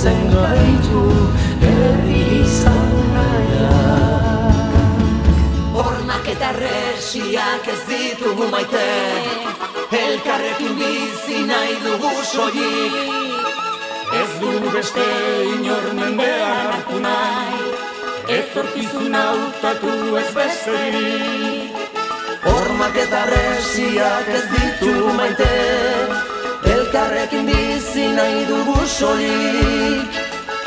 Lotzen gaitu herri izan nahiak. Hormak eta resiak ez ditugu maite, elkarrekin bizi nahi dugu soilik. Ez dugu beste inor mendean hartu nahi, etorkizuna hautatu ez besterik. Hormak eta resiak ez ditugu maite, elkarrekin bizi nahi dugu soilik.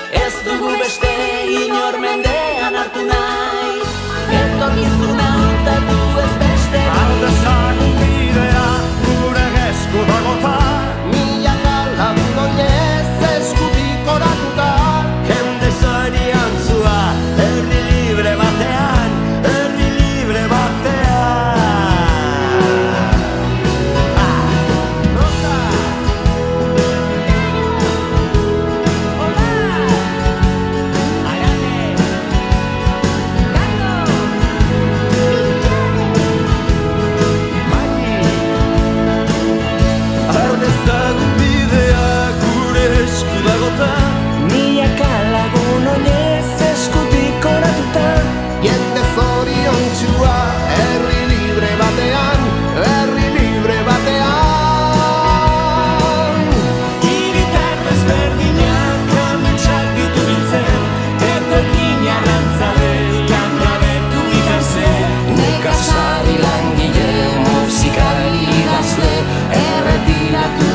Ez dugu beste inor mendean hartu nahi, etorkizuna hautatu ez besterik. Aldezagun bidea gure esku dagota, Milaka lagun oinez eskutik oratuta, jende zorian zua, herri libre batean, herri libre batean. Rosa! Hola! Arane! Carlos! Mani! Ardezagun bidea gure esku dagota, milaka lagun oinez eskutik oratuta, Jende zoriontsua herri libre batean, herri libre batean. hiritar desberdinak ametsak ditu biltzen, etorkin arrantzalean gabetu ikasen. nekazari langile, musikari idazle, erretiratu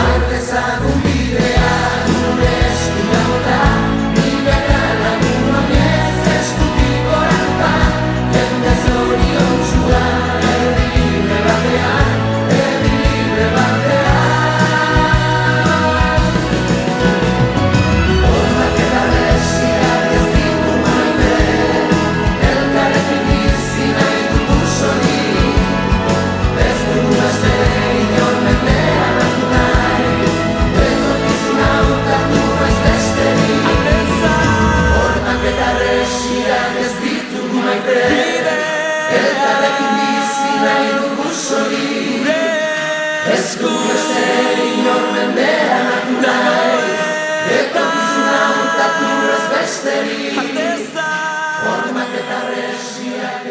Ardezagun bidea gure esku dagota, milaka lagun oinez eskutik oratuta, jende zoriontsua herri libre batean, herri libre batean. Hormak eta resiak ez ditu maite, elkarrekin bizi nahi dugu soilik. Ez dugu beste inor mendean hartu nahi, etorkizuna hautatu ez besterik. Hormak eta resiak ez ditugu maite, elkarrekin bizi nahi dugu soilik. Ez dugu beste inor mendean hartu nahi, etorkizuna hautatu ez besterik. Hormak eta resiak